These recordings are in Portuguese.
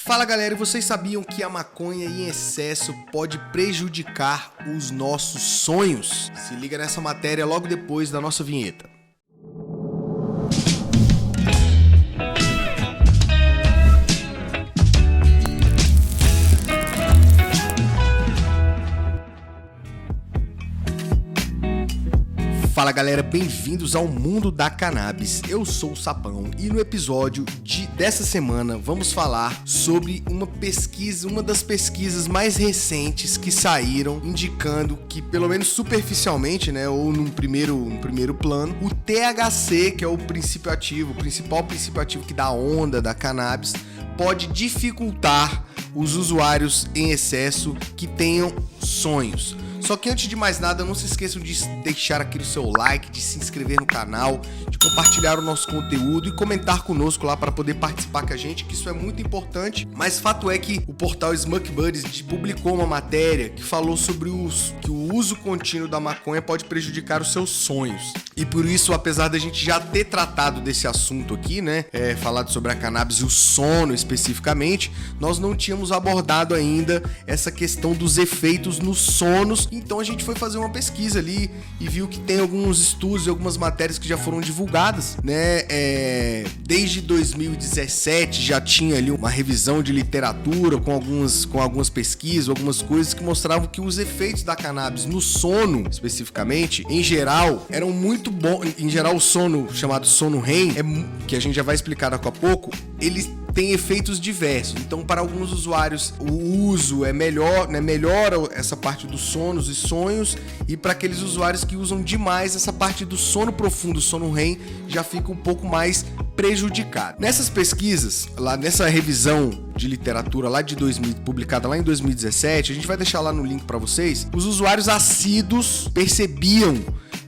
Fala galera, e vocês sabiam que a maconha em excesso pode prejudicar os nossos sonhos? Se liga nessa matéria logo depois da nossa vinheta. Fala galera, bem-vindos ao mundo da cannabis. Eu sou o Sapão e no episódio dessa semana vamos falar sobre uma das pesquisas mais recentes que saíram indicando que, pelo menos superficialmente, né, ou num primeiro plano, o THC, que é o principal princípio ativo que dá onda da cannabis, pode dificultar os usuários em excesso que tenham sonhos. Só que antes de mais nada, não se esqueçam de deixar aquele seu like, de se inscrever no canal, de compartilhar o nosso conteúdo e comentar conosco lá para poder participar com a gente, que isso é muito importante. Mas fato é que o portal Smoke Buddies publicou uma matéria que falou sobre que o uso contínuo da maconha pode prejudicar os seus sonhos. E por isso, apesar da gente já ter tratado desse assunto aqui, né, falado sobre a cannabis e o sono especificamente, nós não tínhamos abordado ainda essa questão dos efeitos nos sonos. Então a gente foi fazer uma pesquisa ali e viu que tem alguns estudos e algumas matérias que já foram divulgadas, né? Desde 2017 já tinha ali uma revisão de literatura com algumas pesquisas, algumas coisas que mostravam que os efeitos da cannabis no sono, especificamente, em geral, eram muito bons. Em geral, o sono chamado sono REM, que a gente já vai explicar daqui a pouco, ele tem efeitos diversos. Então, para alguns usuários, o uso é melhor, né? Melhora essa parte dos sonos e sonhos, e para aqueles usuários que usam demais essa parte do sono profundo, sono REM, já fica um pouco mais prejudicado. Nessas pesquisas, lá nessa revisão de literatura lá de 2000, publicada lá em 2017, a gente vai deixar lá no link para vocês, os usuários assíduos percebiam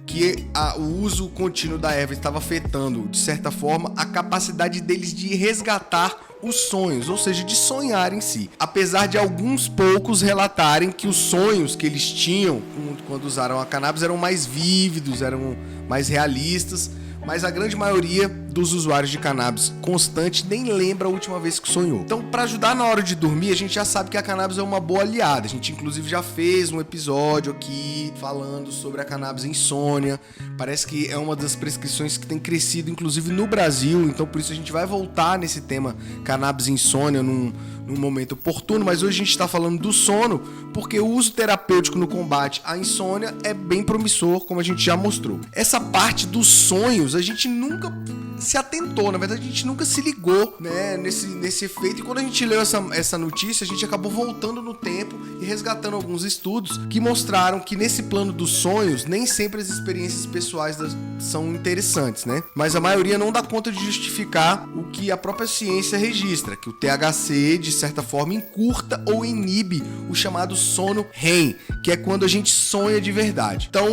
que o uso contínuo da erva estava afetando, de certa forma, a capacidade deles de resgatar os sonhos, ou seja, de sonhar em si. Apesar de alguns poucos relatarem que os sonhos que eles tinham quando usaram a cannabis eram mais vívidos, eram mais realistas, mas a grande maioria dos usuários de cannabis constante nem lembra a última vez que sonhou. Então, para ajudar na hora de dormir, a gente já sabe que a cannabis é uma boa aliada. A gente, inclusive, já fez um episódio aqui falando sobre a cannabis insônia. Parece que é uma das prescrições que tem crescido, inclusive, no Brasil. Então, por isso, a gente vai voltar nesse tema cannabis insônia num momento oportuno. Mas hoje a gente está falando do sono, porque o uso terapêutico no combate à insônia é bem promissor, como a gente já mostrou. Essa parte dos sonhos, a gente nunca se atentou, na verdade a gente nunca se ligou, né, nesse efeito, e quando a gente leu essa notícia, a gente acabou voltando no tempo e resgatando alguns estudos que mostraram que nesse plano dos sonhos, nem sempre as experiências pessoais são interessantes, né, mas a maioria não dá conta de justificar o que a própria ciência registra, que o THC, de certa forma, encurta ou inibe o chamado sono REM, que é quando a gente sonha de verdade. Então,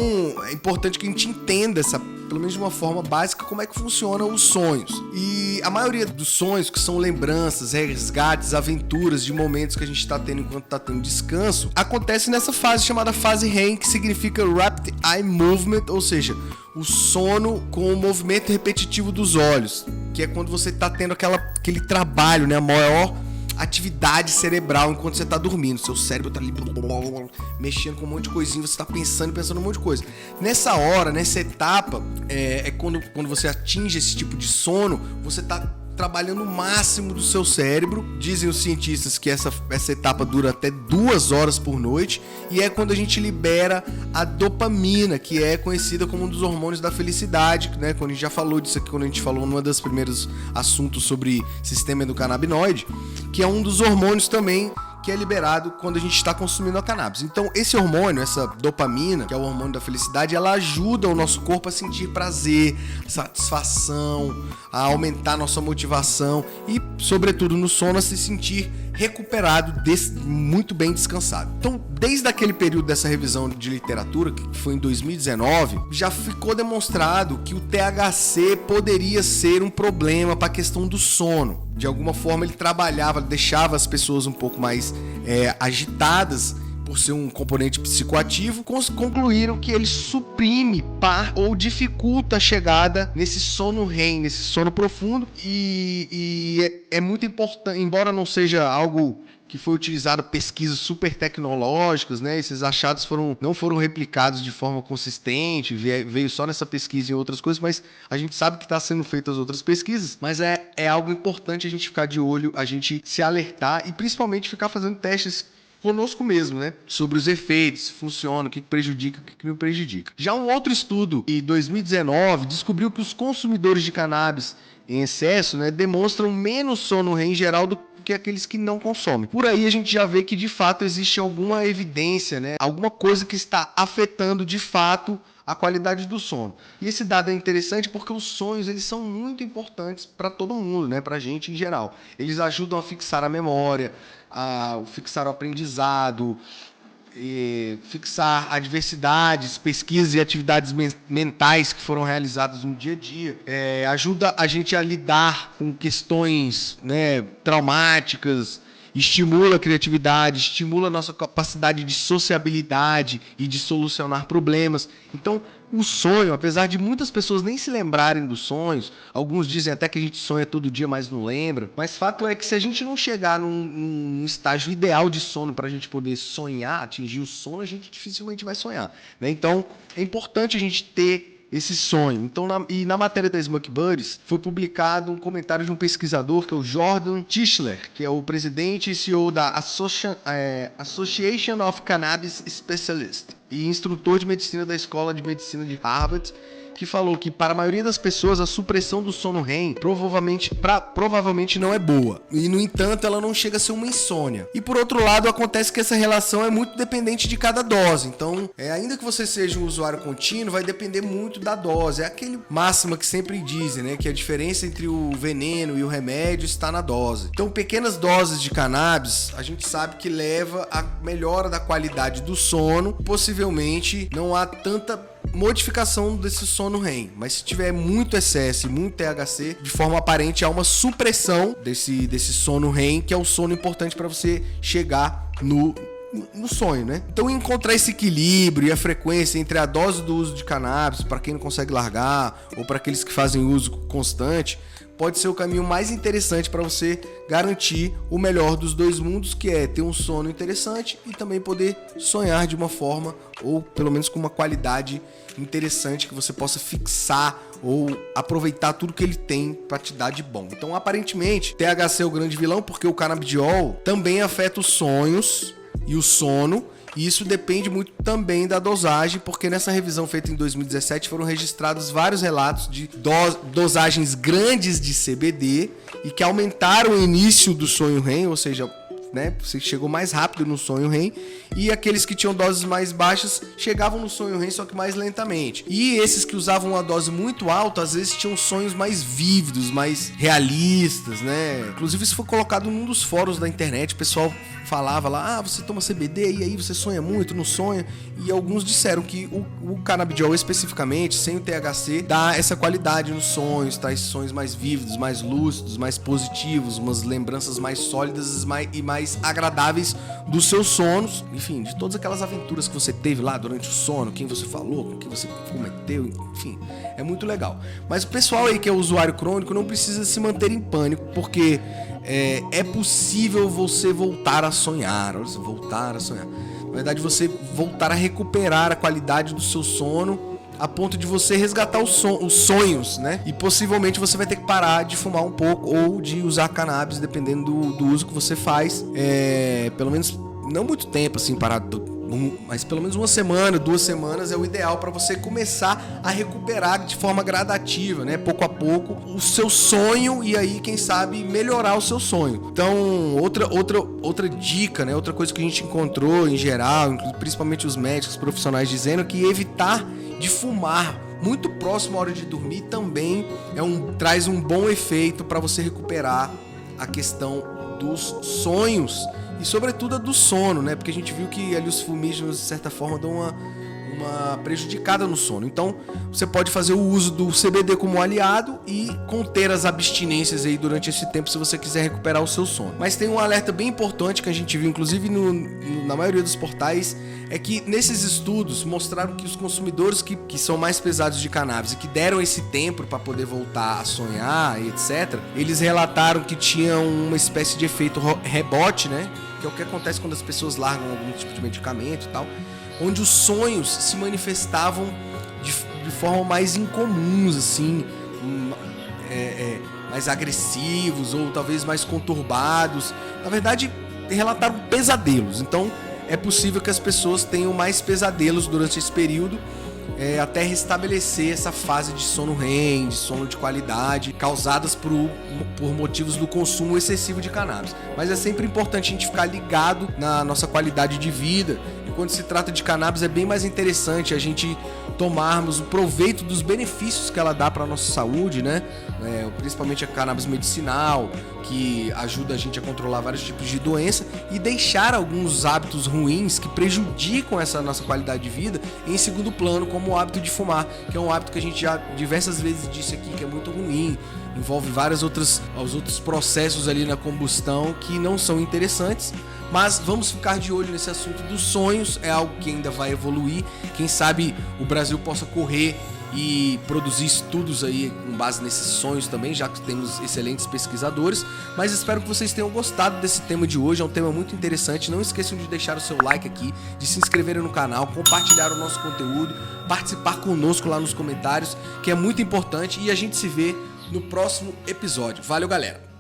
é importante que a gente entenda pelo menos de uma forma básica, como é que funcionam os sonhos. E a maioria dos sonhos, que são lembranças, resgates, aventuras de momentos que a gente está tendo enquanto está tendo descanso, acontece nessa fase chamada fase REM, que significa Rapid Eye Movement, ou seja, o sono com o movimento repetitivo dos olhos, que é quando você está tendo aquele trabalho, né, a maior atividade cerebral enquanto você tá dormindo. Seu cérebro tá ali mexendo com um monte de coisinha, você tá pensando um monte de coisa. Nessa hora, nessa etapa, quando você atinge esse tipo de sono, você tá trabalhando o máximo do seu cérebro. Dizem os cientistas que essa etapa dura até 2 horas por noite, e é quando a gente libera a dopamina, que é conhecida como um dos hormônios da felicidade, né? Quando a gente já falou disso aqui, quando a gente falou numa das primeiros assuntos sobre sistema endocannabinoide, que é um dos hormônios também que é liberado quando a gente está consumindo a cannabis. Então, esse hormônio, essa dopamina, que é o hormônio da felicidade, ela ajuda o nosso corpo a sentir prazer, satisfação, a aumentar a nossa motivação e, sobretudo no sono, a se sentir recuperado, muito bem descansado. Então, desde aquele período dessa revisão de literatura, que foi em 2019, já ficou demonstrado que o THC poderia ser um problema para a questão do sono. De alguma forma ele deixava as pessoas um pouco mais agitadas, por ser um componente psicoativo, concluíram que ele suprime ou dificulta a chegada nesse sono REM, nesse sono profundo, e é muito importante, embora não seja algo que foi utilizado pesquisas super tecnológicas, né? Esses achados não foram replicados de forma consistente, veio só nessa pesquisa e outras coisas, mas a gente sabe que está sendo feitas outras pesquisas, mas é algo importante a gente ficar de olho, a gente se alertar e principalmente ficar fazendo testes conosco mesmo, né? Sobre os efeitos, se funciona, o que prejudica, o que não prejudica. Já um outro estudo, em 2019, descobriu que os consumidores de cannabis em excesso, né, demonstram menos sono REM em geral do que aqueles que não consomem. Por aí a gente já vê que de fato existe alguma evidência, né, alguma coisa que está afetando de fato a qualidade do sono. E esse dado é interessante porque os sonhos eles são muito importantes para todo mundo, né, para a gente em geral. Eles ajudam a fixar a memória, a fixar o aprendizado, fixar adversidades, pesquisas e atividades mentais que foram realizadas no dia a dia, ajuda a gente a lidar com questões, né, traumáticas, estimula a criatividade, estimula a nossa capacidade de sociabilidade e de solucionar problemas. Então, o sonho, apesar de muitas pessoas nem se lembrarem dos sonhos, alguns dizem até que a gente sonha todo dia, mas não lembra, mas fato é que se a gente não chegar num estágio ideal de sono para a gente poder sonhar, atingir o sono, a gente dificilmente vai sonhar, né? Então, é importante a gente ter esse sonho. Então, na matéria da Smoke Buddies, foi publicado um comentário de um pesquisador, que é o Jordan Tischler, que é o presidente e CEO da Association of Cannabis Specialists e instrutor de medicina da Escola de Medicina de Harvard, que falou que para a maioria das pessoas a supressão do sono REM provavelmente não é boa. E, no entanto, ela não chega a ser uma insônia. E, por outro lado, acontece que essa relação é muito dependente de cada dose. Então, ainda que você seja um usuário contínuo, vai depender muito da dose. É aquele máxima que sempre dizem, né? Que a diferença entre o veneno e o remédio está na dose. Então, pequenas doses de cannabis, a gente sabe que leva à melhora da qualidade do sono. Possivelmente, não há tanta modificação desse sono REM, mas se tiver muito excesso e muito THC, de forma aparente há uma supressão desse sono REM, que é o sono importante para você chegar no sonho, né? Então, encontrar esse equilíbrio e a frequência entre a dose do uso de cannabis, para quem não consegue largar, ou para aqueles que fazem uso constante, pode ser o caminho mais interessante para você garantir o melhor dos dois mundos, que é ter um sono interessante e também poder sonhar de uma forma, ou pelo menos com uma qualidade interessante, que você possa fixar ou aproveitar tudo que ele tem para te dar de bom. Então, aparentemente, THC é o grande vilão, porque o canabidiol também afeta os sonhos e o sono, e isso depende muito também da dosagem, porque nessa revisão feita em 2017 foram registrados vários relatos de dosagens grandes de CBD e que aumentaram o início do sonho REM, ou seja, né, você chegou mais rápido no sonho REM, e aqueles que tinham doses mais baixas chegavam no sonho REM, só que mais lentamente. E esses que usavam uma dose muito alta, às vezes tinham sonhos mais vívidos, mais realistas, né? Inclusive isso foi colocado num dos fóruns da internet, o pessoal falava lá, você toma CBD e aí você sonha muito, não sonha? E alguns disseram que o canabidiol especificamente, sem o THC, dá essa qualidade nos sonhos, traz sonhos mais vívidos, mais lúcidos, mais positivos, umas lembranças mais sólidas e mais agradáveis dos seus sonos, enfim, de todas aquelas aventuras que você teve lá durante o sono, quem você falou, com quem você cometeu, enfim, é muito legal. Mas o pessoal aí que é usuário crônico não precisa se manter em pânico, porque é possível você voltar a sonhar. Na verdade, você voltar a recuperar a qualidade do seu sono a ponto de você resgatar os sonhos, né? E possivelmente você vai ter que parar de fumar um pouco ou de usar cannabis, dependendo do uso que você faz. Pelo menos, não muito tempo assim, parado, mas pelo menos 1 semana, 2 semanas é o ideal para você começar a recuperar de forma gradativa, né? Pouco a pouco, o seu sonho, e aí, quem sabe, melhorar o seu sonho. Então, outra dica, né? Outra coisa que a gente encontrou em geral, principalmente os médicos profissionais, dizendo que evitar de fumar muito próximo à hora de dormir também traz um bom efeito para você recuperar a questão dos sonhos e sobretudo a do sono, né? Porque a gente viu que ali os fumígenos, de certa forma, dão uma prejudicada no sono. Então, você pode fazer o uso do CBD como aliado e conter as abstinências aí durante esse tempo se você quiser recuperar o seu sono. Mas tem um alerta bem importante que a gente viu, inclusive na maioria dos portais, é que nesses estudos mostraram que os consumidores que são mais pesados de cannabis e que deram esse tempo para poder voltar a sonhar e etc., eles relataram que tinham uma espécie de efeito rebote, né? Que é o que acontece quando as pessoas largam algum tipo de medicamento e tal, onde os sonhos se manifestavam de forma mais incomuns, assim, mais agressivos ou talvez mais conturbados. Na verdade, relataram pesadelos. Então, é possível que as pessoas tenham mais pesadelos durante esse período, até restabelecer essa fase de sono REM, de sono de qualidade, causadas por motivos do consumo excessivo de cannabis. Mas é sempre importante a gente ficar ligado na nossa qualidade de vida. E quando se trata de cannabis, é bem mais interessante a gente tomarmos o proveito dos benefícios que ela dá para a nossa saúde, né? Principalmente a cannabis medicinal, que ajuda a gente a controlar vários tipos de doença, e deixar alguns hábitos ruins que prejudicam essa nossa qualidade de vida em segundo plano, como o hábito de fumar, que é um hábito que a gente já diversas vezes disse aqui que é muito ruim, envolve vários outros processos ali na combustão que não são interessantes. Mas vamos ficar de olho nesse assunto dos sonhos, é algo que ainda vai evoluir. Quem sabe o Brasil possa correr e produzir estudos aí com base nesses sonhos também, já que temos excelentes pesquisadores. Mas espero que vocês tenham gostado desse tema de hoje, é um tema muito interessante. Não esqueçam de deixar o seu like aqui, de se inscreverem no canal, compartilhar o nosso conteúdo, participar conosco lá nos comentários, que é muito importante, e a gente se vê no próximo episódio. Valeu, galera!